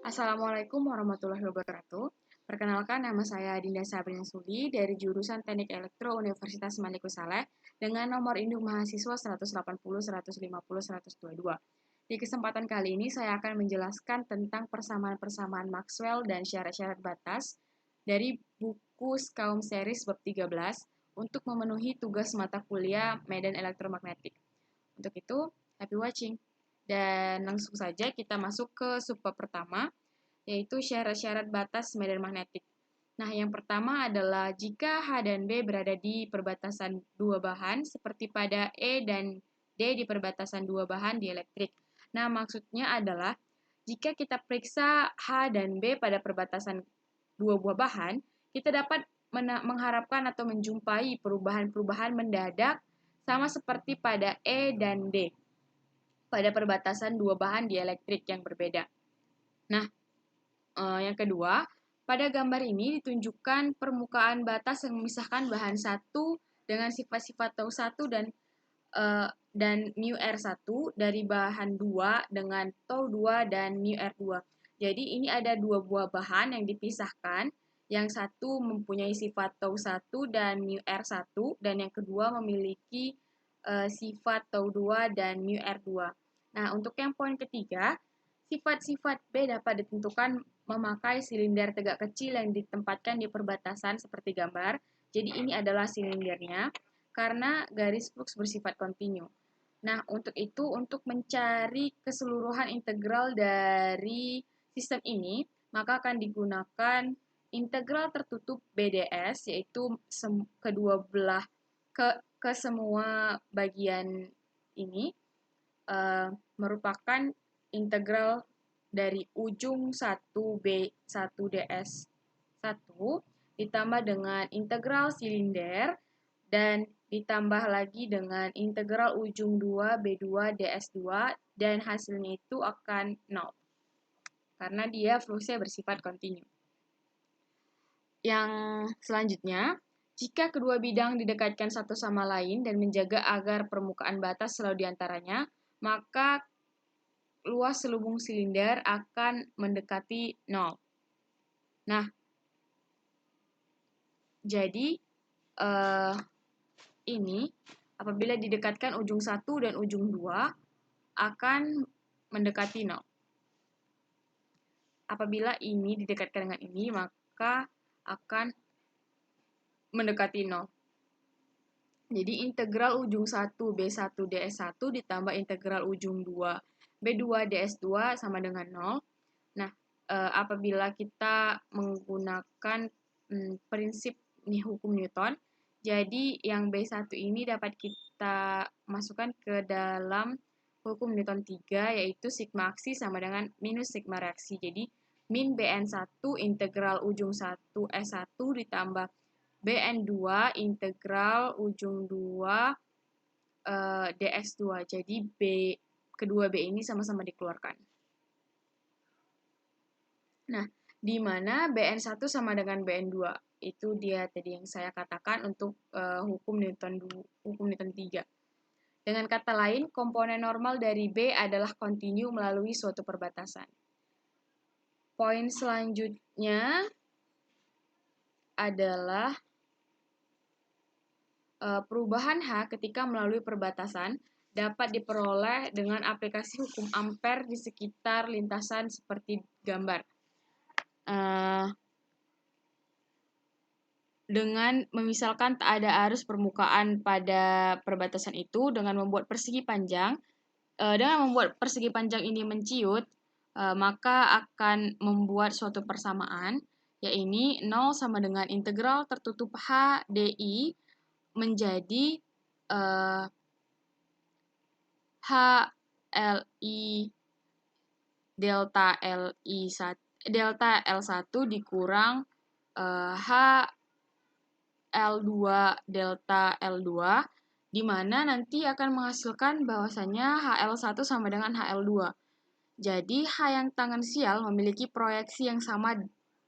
Assalamualaikum warahmatullahi wabarakatuh. Perkenalkan, nama saya Dinda Sabrina Suli dari jurusan Teknik Elektro Universitas Maliku Saleh dengan nomor induk mahasiswa 180, 150, 122. Di kesempatan kali ini saya akan menjelaskan tentang persamaan-persamaan Maxwell dan syarat-syarat batas dari buku Skaum Series bab 13 untuk memenuhi tugas mata kuliah medan elektromagnetik. Untuk itu, happy watching. Dan langsung saja kita masuk ke subbab pertama, yaitu syarat-syarat batas medan magnetik. Nah, yang pertama adalah jika H dan B berada di perbatasan dua bahan, seperti pada E dan D di perbatasan dua bahan dielektrik. Nah, maksudnya adalah jika kita periksa H dan B pada perbatasan dua buah bahan, kita dapat mengharapkan atau menjumpai perubahan-perubahan mendadak sama seperti pada E dan D pada perbatasan dua bahan dielektrik yang berbeda. Nah, yang kedua, pada gambar ini ditunjukkan permukaan batas yang memisahkan bahan satu dengan sifat-sifat tau 1 dan mu R1 dari bahan 2 dengan tau 2 dan mu R2. Jadi ini ada dua buah bahan yang dipisahkan. Yang satu mempunyai sifat tau 1 dan mu R1 dan yang kedua memiliki sifat tau 2 dan mu R2. Nah, untuk yang poin ketiga, sifat-sifat B dapat ditentukan memakai silinder tegak kecil yang ditempatkan di perbatasan seperti gambar. Jadi ini adalah silindernya karena garis flux bersifat kontinu. Nah, untuk itu, untuk mencari keseluruhan integral dari sistem ini, maka akan digunakan integral tertutup BDS, yaitu kedua belah ke semua bagian ini merupakan integral dari ujung 1B1 DS1 ditambah dengan integral silinder dan ditambah lagi dengan integral ujung 2B2 DS2 dan hasilnya itu akan 0 karena dia fluxnya bersifat kontinu. Yang selanjutnya, jika kedua bidang didekatkan satu sama lain dan menjaga agar permukaan batas selalu di antaranya, maka luas selubung silinder akan mendekati 0. Nah, jadi ini apabila didekatkan ujung 1 dan ujung 2 akan mendekati 0. Apabila ini didekatkan dengan ini, maka akan mendekati 0. Jadi integral ujung 1 B1 DS1 ditambah integral ujung 2 B2 DS2 sama dengan 0. Nah, apabila kita menggunakan prinsip hukum Newton, jadi yang B1 ini dapat kita masukkan ke dalam hukum Newton 3, yaitu sigma aksi sama dengan minus sigma reaksi. Jadi, min Bn1 integral ujung 1 S1 ditambah Bn2 integral ujung 2 dx2. Jadi kedua B ini sama-sama dikeluarkan. Nah, di mana Bn1 sama dengan Bn2. Itu dia tadi yang saya katakan untuk hukum Newton 3. Dengan kata lain, komponen normal dari B adalah kontinu melalui suatu perbatasan. Poin selanjutnya adalah perubahan H ketika melalui perbatasan dapat diperoleh dengan aplikasi hukum Ampere di sekitar lintasan seperti gambar. Dengan memisalkan tak ada arus permukaan pada perbatasan itu dengan membuat persegi panjang. Dengan membuat persegi panjang ini menciut, maka akan membuat suatu persamaan, yaitu 0 sama dengan integral tertutup H dI menjadi HLI delta L1 dikurang L2 delta L2, di mana nanti akan menghasilkan bahwasanya HL1 sama dengan HL2. Jadi H yang tangensial memiliki proyeksi yang sama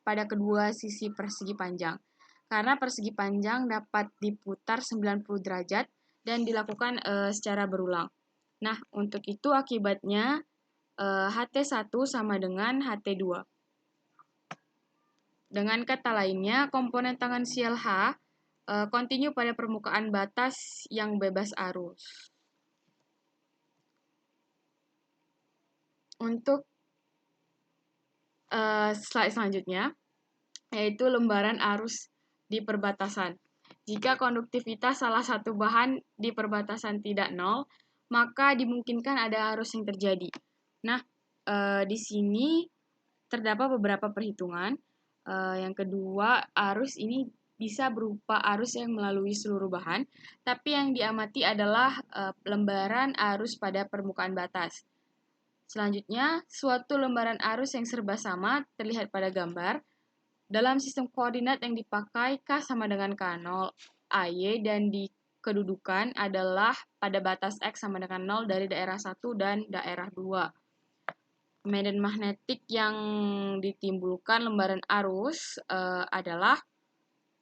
pada kedua sisi persegi panjang. Karena persegi panjang dapat diputar 90 derajat dan dilakukan secara berulang. Nah, untuk itu akibatnya HT1 sama dengan HT2. Dengan kata lainnya, komponen tangensial H kontinu pada permukaan batas yang bebas arus. Untuk slide selanjutnya, yaitu lembaran arus di perbatasan. Jika konduktivitas salah satu bahan di perbatasan tidak nol, maka dimungkinkan ada arus yang terjadi. Nah, di sini terdapat beberapa perhitungan. Yang kedua, arus ini bisa berupa arus yang melalui seluruh bahan, tapi yang diamati adalah lembaran arus pada permukaan batas. Selanjutnya, suatu lembaran arus yang serba sama terlihat pada gambar. Dalam sistem koordinat yang dipakai K sama dengan K0 AY dan di kedudukan adalah pada batas X sama dengan 0 dari daerah 1 dan daerah 2. Medan magnetik yang ditimbulkan lembaran arus adalah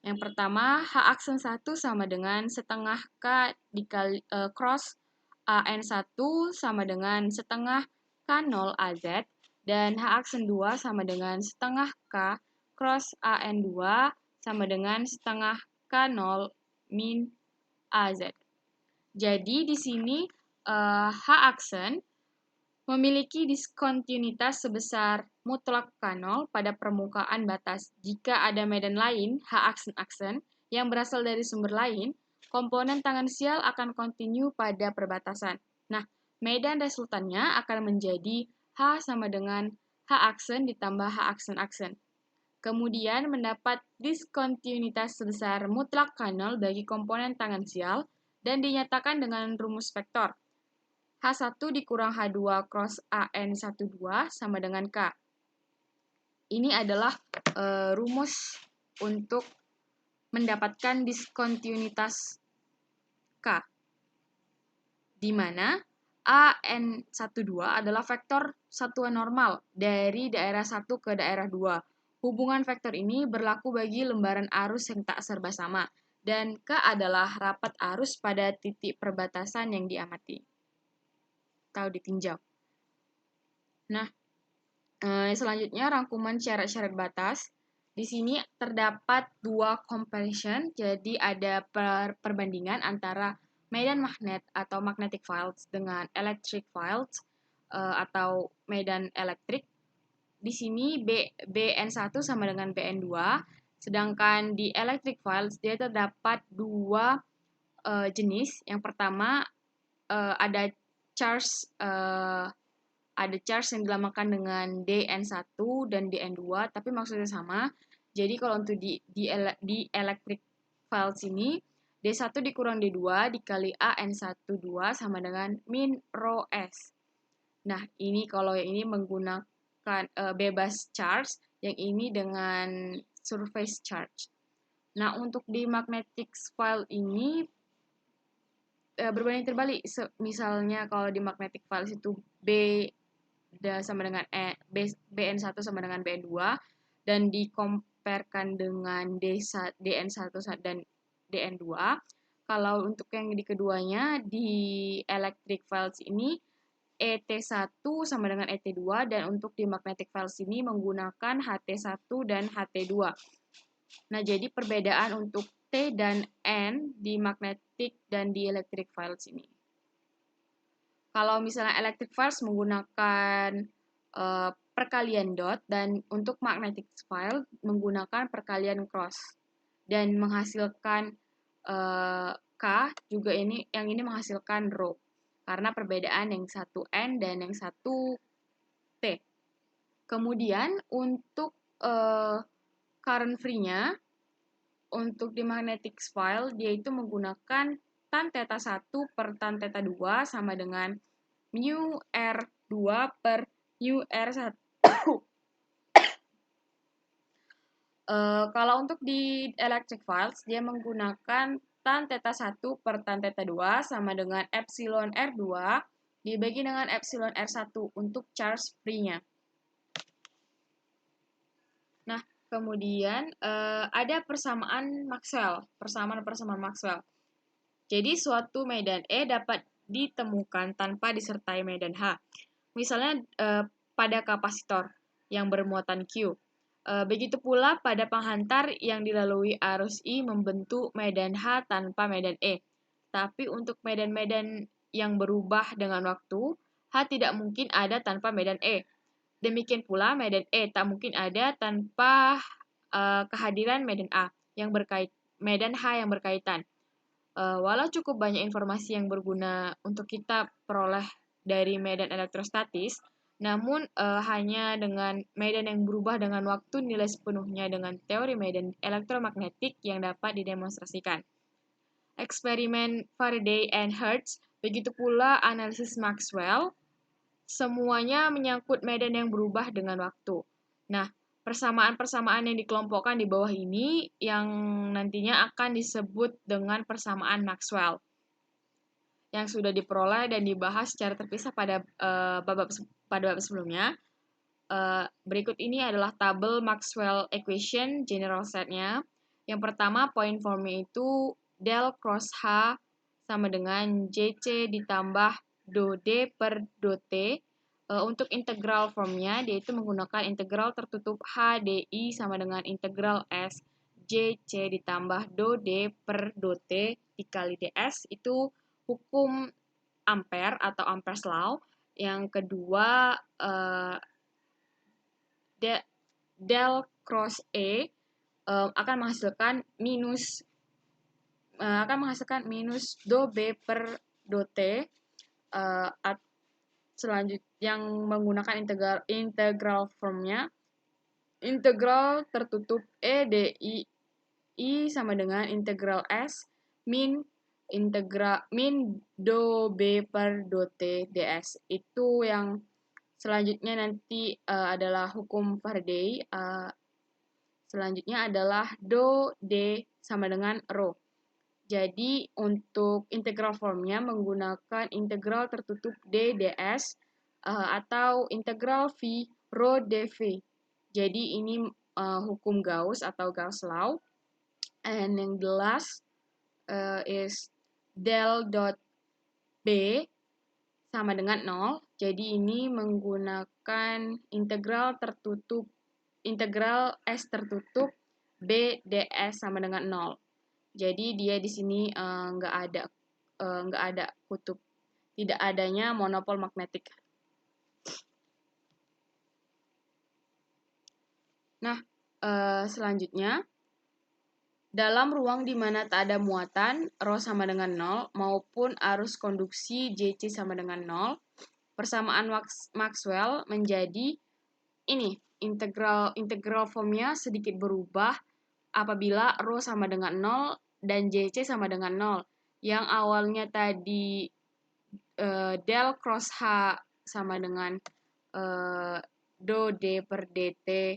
yang pertama, H aksen 1 sama dengan setengah K dikali cross AN1 sama dengan setengah K0 AZ, dan H aksen 2 sama dengan setengah K cross AN2 sama dengan setengah K0 min AZ. Jadi di sini H aksen memiliki diskontinuitas sebesar mutlak K0 pada permukaan batas. Jika ada medan lain, H aksen-aksen, yang berasal dari sumber lain, komponen tangensial akan kontinu pada perbatasan. Nah, medan resultannya akan menjadi H sama dengan H aksen ditambah H aksen-aksen. Kemudian mendapat diskontinuitas sebesar mutlak K0 bagi komponen tangensial dan dinyatakan dengan rumus vektor. H1 dikurang H2 cross AN12 sama dengan K. Ini adalah rumus untuk mendapatkan diskontinuitas K, di mana AN12 adalah vektor satuan normal dari daerah 1 ke daerah 2. Hubungan vektor ini berlaku bagi lembaran arus yang tak serba sama, dan K adalah rapat arus pada titik perbatasan yang diamati atau ditinjau. Nah, selanjutnya rangkuman syarat-syarat batas. Di sini terdapat dua comparison, jadi ada perbandingan antara medan magnet atau magnetic fields dengan electric fields atau medan elektrik. Di sini BN1 sama dengan BN2, sedangkan di electric fields dia terdapat dua jenis. Yang pertama ada charge yang dilamakan dengan DN1 dan DN2, tapi maksudnya sama. Jadi kalau untuk di electric field sini, D1 dikurang D2 dikali AN12 sama dengan min rho S. Nah, ini kalau yang ini menggunakan bebas charge, yang ini dengan surface charge. Nah, untuk di magnetic field ini berbanding terbalik. Misalnya kalau di magnetic field itu sama dengan BN1 sama dengan BN2 dan dikomparekan dengan DN1 dan DN2. Kalau untuk yang di keduanya di electric fields ini ET1 sama dengan ET2 dan untuk di magnetic fields ini menggunakan HT1 dan HT2. Nah, jadi perbedaan untuk T dan N di magnetic dan di electric fields ini. Kalau misalnya electric fields menggunakan perkalian dot dan untuk magnetic field menggunakan perkalian cross dan menghasilkan K juga yang ini menghasilkan rho karena perbedaan yang satu N dan yang satu T. Kemudian untuk current free-nya untuk di magnetic field dia itu menggunakan tan theta 1 per tan theta 2 sama dengan mu R2 per mu R1. Kalau untuk di electric fields, dia menggunakan tan theta 1 per tan theta 2 sama dengan epsilon R2 dibagi dengan epsilon R1 untuk charge free-nya. Nah, kemudian ada persamaan Maxwell. Jadi suatu medan E dapat ditemukan tanpa disertai medan H. misalnya pada kapasitor yang bermuatan Q. Begitu pula pada penghantar yang dilalui arus I membentuk medan H tanpa medan E. Tapi untuk medan-medan yang berubah dengan waktu, H tidak mungkin ada tanpa medan E. Demikian pula medan E tak mungkin ada tanpa kehadiran medan medan H yang berkaitan. Walau cukup banyak informasi yang berguna untuk kita peroleh dari medan elektrostatis, namun hanya dengan medan yang berubah dengan waktu nilai sepenuhnya dengan teori medan elektromagnetik yang dapat didemonstrasikan. Eksperimen Faraday and Hertz, begitu pula analisis Maxwell, semuanya menyangkut medan yang berubah dengan waktu. Nah, persamaan-persamaan yang dikelompokkan di bawah ini yang nantinya akan disebut dengan persamaan Maxwell yang sudah diperoleh dan dibahas secara terpisah pada bab sebelumnya. Berikut ini adalah tabel Maxwell equation general set-nya. Yang pertama, point formnya itu del cross H sama dengan JC ditambah do D per do T. Untuk integral formnya, dia itu menggunakan integral tertutup HDI sama dengan integral S JC ditambah do D per do T dikali DS. Itu hukum Ampere atau Ampere's law. Yang kedua, del cross E akan menghasilkan minus do B per do T. Selanjutnya yang menggunakan integral formnya, integral tertutup E DI sama dengan integral S min do B per do T ds. Itu yang selanjutnya nanti adalah hukum Faraday. Selanjutnya adalah do D sama dengan rho. Jadi untuk integral formnya menggunakan integral tertutup D ds atau integral V rho dV. Jadi ini hukum Gauss atau Gauss law. And yang the last is del dot B sama dengan 0. Jadi ini menggunakan integral S tertutup B ds sama dengan 0. Jadi dia di sini nggak ada kutub, tidak adanya monopol magnetik. Nah, selanjutnya dalam ruang di mana tak ada muatan, rho sama dengan 0, maupun arus konduksi JC sama dengan 0, persamaan Maxwell menjadi ini, integral formnya sedikit berubah apabila rho sama dengan 0 dan JC sama dengan 0. Yang awalnya tadi del cross H sama dengan do D per dt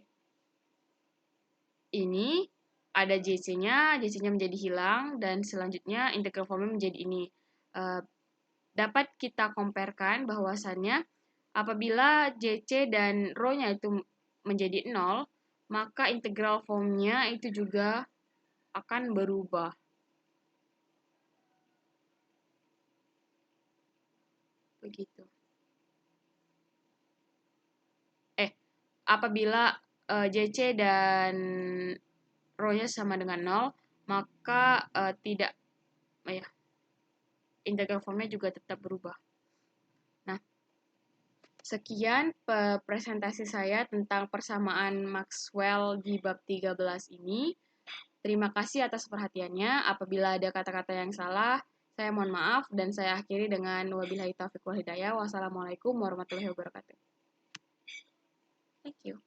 ini ada JC-nya menjadi hilang, dan selanjutnya integral formnya menjadi ini. Dapat kita comparekan bahwasannya apabila JC dan rho-nya itu menjadi 0, maka integral formnya itu juga akan berubah. Begitu. Apabila JC dan rho-nya sama dengan 0, maka integral formnya juga tetap berubah. Nah, sekian presentasi saya tentang persamaan Maxwell di bab 13 ini. Terima kasih atas perhatiannya. Apabila ada kata-kata yang salah, saya mohon maaf, dan saya akhiri dengan wabillahi taufiq wal hidayah. Wassalamualaikum warahmatullahi wabarakatuh. Thank you.